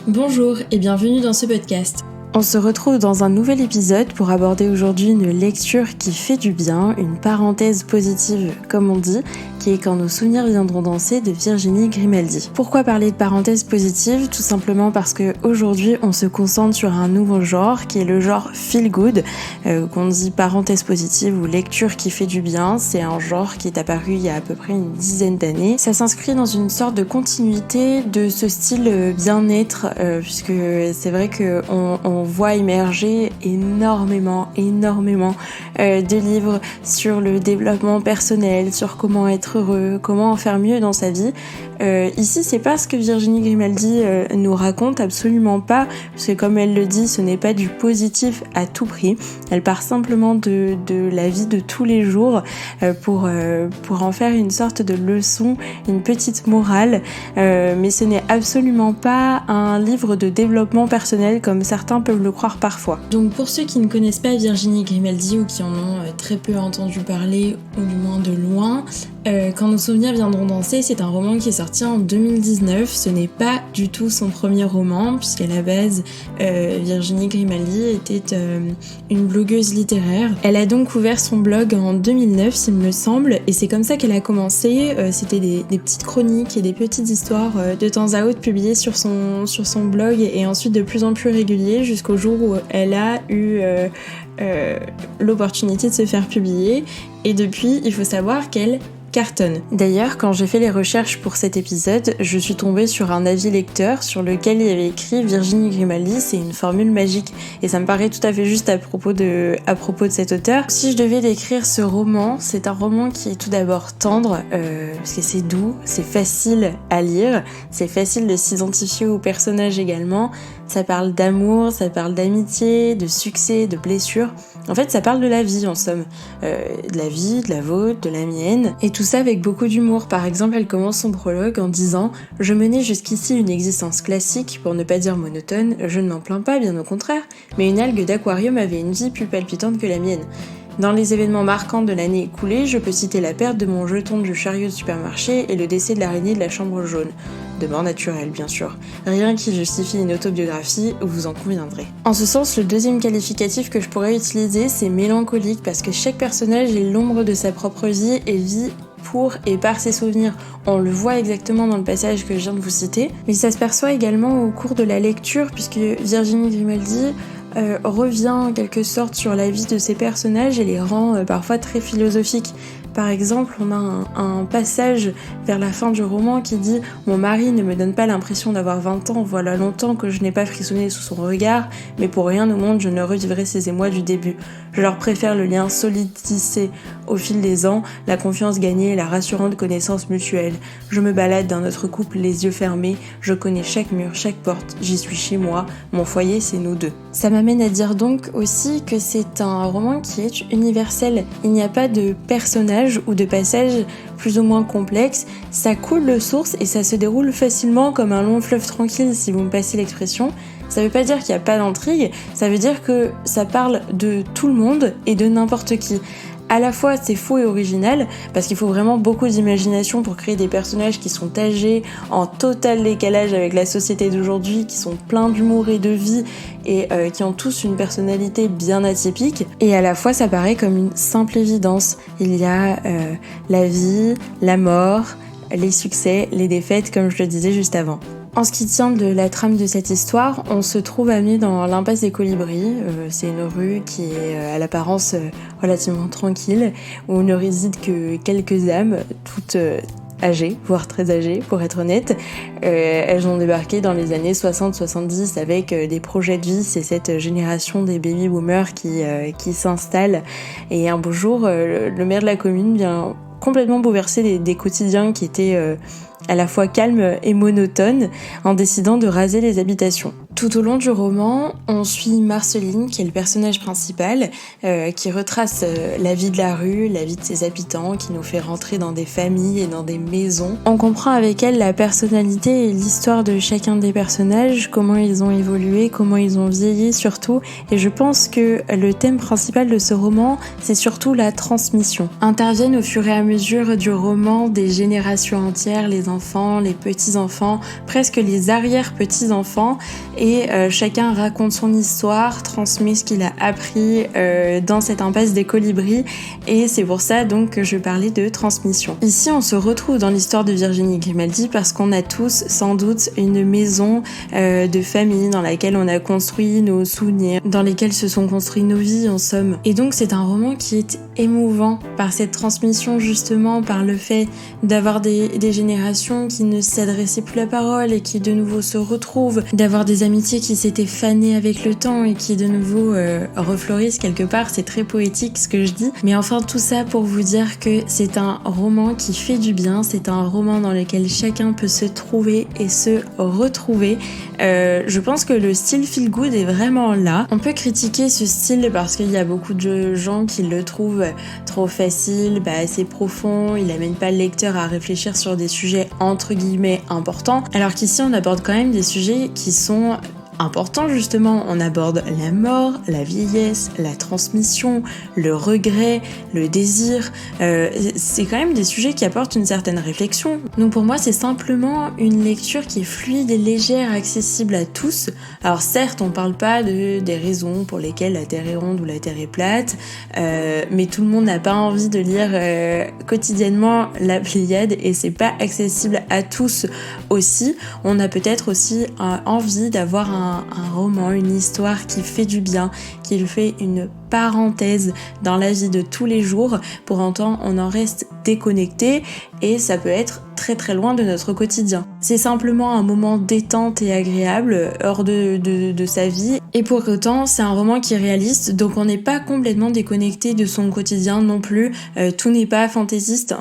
Bonjour et bienvenue dans ce podcast. On se retrouve dans un nouvel épisode pour aborder aujourd'hui une lecture qui fait du bien, une parenthèse positive comme on dit, qui est Quand nos souvenirs viendront danser de Virginie Grimaldi. Pourquoi parler de parenthèse positive ? Tout simplement parce que aujourd'hui on se concentre sur un nouveau genre qui est le genre feel good, qu'on dit parenthèse positive ou lecture qui fait du bien. C'est un genre qui est apparu il y a à peu près une dizaine d'années. Ça s'inscrit dans une sorte de continuité de ce style bien-être, puisque c'est vrai que on voit émerger énormément de livres sur le développement personnel, sur comment être heureux, comment en faire mieux dans sa vie. Ici, c'est pas ce que Virginie Grimaldi nous raconte, absolument pas, parce que comme elle le dit, ce n'est pas du positif à tout prix. Elle part simplement de la vie de tous les jours pour en faire une sorte de leçon, une petite morale, mais ce n'est absolument pas un livre de développement personnel comme certains peuvent le croire parfois. Donc pour ceux qui ne connaissent pas Virginie Grimaldi ou qui en ont très peu entendu parler, ou du moins de loin, Quand nos souvenirs viendront danser, c'est un roman qui est sorti en 2019. Ce n'est pas du tout son premier roman, puisqu'à la base, Virginie Grimaldi était une blogueuse littéraire. Elle a donc ouvert son blog en 2009, s'il me semble, et c'est comme ça qu'elle a commencé. C'était des petites chroniques et des petites histoires de temps à autre publiées sur son blog, et ensuite de plus en plus réguliers, jusqu'au jour où elle a eu l'opportunité de se faire publier. Et depuis, il faut savoir qu'elle cartonne. D'ailleurs, quand j'ai fait les recherches pour cet épisode, je suis tombée sur un avis lecteur sur lequel il y avait écrit Virginie Grimaldi, c'est une formule magique. Et ça me paraît tout à fait juste à propos de cet auteur. Si je devais décrire ce roman, c'est un roman qui est tout d'abord tendre, parce que c'est doux, c'est facile à lire, c'est facile de s'identifier au personnage également. Ça parle d'amour, ça parle d'amitié, de succès, de blessures. En fait, ça parle de la vie en somme. De la vie, de la vôtre, de la mienne. Et tout ça avec beaucoup d'humour. Par exemple, elle commence son prologue en disant « Je menais jusqu'ici une existence classique, pour ne pas dire monotone. Je ne m'en plains pas, bien au contraire. Mais une algue d'aquarium avait une vie plus palpitante que la mienne. Dans les événements marquants de l'année écoulée, je peux citer la perte de mon jeton du chariot de supermarché et le décès de l'araignée de la chambre jaune. De mort naturelle, bien sûr. Rien qui justifie une autobiographie, vous en conviendrez. En ce sens, le deuxième qualificatif que je pourrais utiliser, c'est mélancolique, parce que chaque personnage est l'ombre de sa propre vie et vit pour et par ses souvenirs. On le voit exactement dans le passage que je viens de vous citer, mais ça se perçoit également au cours de la lecture, puisque Virginie Grimaldi revient en quelque sorte sur la vie de ses personnages et les rend parfois très philosophiques. Par exemple, on a un passage vers la fin du roman qui dit « Mon mari ne me donne pas l'impression d'avoir 20 ans, voilà longtemps que je n'ai pas frissonné sous son regard, mais pour rien au monde je ne revivrai ces émois du début. Je leur préfère le lien solide tissé au fil des ans, la confiance gagnée et la rassurante connaissance mutuelle. Je me balade dans notre couple les yeux fermés, je connais chaque mur, chaque porte, j'y suis chez moi, mon foyer c'est nous deux. » Ça m'amène à dire donc aussi que c'est un roman qui est universel. Il n'y a pas de personnage ou de passages plus ou moins complexes, ça coule de source et ça se déroule facilement comme un long fleuve tranquille, si vous me passez l'expression. Ça veut pas dire qu'il n'y a pas d'intrigue, ça veut dire que ça parle de tout le monde et de n'importe qui. À la fois c'est faux et original, parce qu'il faut vraiment beaucoup d'imagination pour créer des personnages qui sont âgés, en total décalage avec la société d'aujourd'hui, qui sont pleins d'humour et de vie, et qui ont tous une personnalité bien atypique. Et à la fois ça paraît comme une simple évidence. Il y a la vie, la mort, les succès, les défaites, comme je le disais juste avant. En ce qui tient de la trame de cette histoire, on se trouve amené dans l'impasse des Colibris. C'est une rue qui est à l'apparence relativement tranquille, où ne résident que quelques âmes, toutes âgées, voire très âgées pour être honnête. Elles ont débarqué dans les années 60-70 avec des projets de vie. C'est cette génération des baby-boomers qui s'installe. Et un beau jour, le maire de la commune vient complètement bouleverser des quotidiens qui étaient à la fois calmes et monotones en décidant de raser les habitations. Tout au long du roman, on suit Marceline, qui est le personnage principal, qui retrace la vie de la rue, la vie de ses habitants, qui nous fait rentrer dans des familles et dans des maisons. On comprend avec elle la personnalité et l'histoire de chacun des personnages, comment ils ont évolué, comment ils ont vieilli surtout, et je pense que le thème principal de ce roman, c'est surtout la transmission. Interviennent au fur et à mesure du roman des générations entières, les enfants, les petits-enfants, presque les arrière-petits-enfants, et chacun raconte son histoire, transmet ce qu'il a appris dans cette impasse des colibris, et c'est pour ça donc que je parlais de transmission. Ici on se retrouve dans l'histoire de Virginie Grimaldi parce qu'on a tous sans doute une maison de famille dans laquelle on a construit nos souvenirs, dans lesquels se sont construites nos vies en somme. Et donc c'est un roman qui est émouvant par cette transmission, justement par le fait d'avoir des générations qui ne s'adressaient plus la parole et qui de nouveau se retrouvent, d'avoir des amitiés qui s'étaient fanées avec le temps et qui de nouveau refleurissent quelque part. C'est très poétique ce que je dis, mais enfin tout ça pour vous dire que c'est un roman qui fait du bien, c'est un roman dans lequel chacun peut se trouver et se retrouver. Je pense que le style feel good est vraiment là. On peut critiquer ce style parce qu'il y a beaucoup de gens qui le trouvent trop facile, assez profond, il amène pas le lecteur à réfléchir sur des sujets entre guillemets importants, alors qu'ici on aborde quand même des sujets qui sont important justement. On aborde la mort, la vieillesse, la transmission, le regret, le désir. C'est quand même des sujets qui apportent une certaine réflexion. Donc pour moi c'est simplement une lecture qui est fluide et légère, accessible à tous. Alors certes on parle pas des raisons pour lesquelles la Terre est ronde ou la Terre est plate, mais tout le monde n'a pas envie de lire quotidiennement la Pléiade et c'est pas accessible à tous aussi. On a peut-être aussi envie d'avoir un roman, une histoire qui fait du bien, qui fait une parenthèse dans la vie de tous les jours. Pour autant, on en reste déconnecté et ça peut être très très loin de notre quotidien. C'est simplement un moment détente et agréable hors de sa vie. Et pour autant, c'est un roman qui est réaliste, donc on n'est pas complètement déconnecté de son quotidien non plus. Tout n'est pas fantaisiste.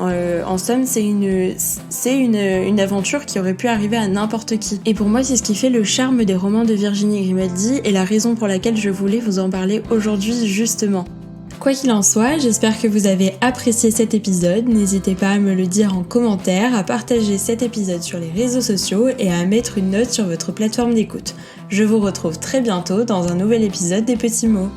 En somme, c'est une aventure qui aurait pu arriver à n'importe qui. Et pour moi, c'est ce qui fait le charme des romans de Virginie Grimaldi et la raison pour laquelle je voulais vous en parler aujourd'hui justement. Quoi qu'il en soit, j'espère que vous avez apprécié cet épisode. N'hésitez pas à me le dire en commentaire, à partager cet épisode sur les réseaux sociaux et à mettre une note sur votre plateforme d'écoute. Je vous retrouve très bientôt dans un nouvel épisode des Petits Mots.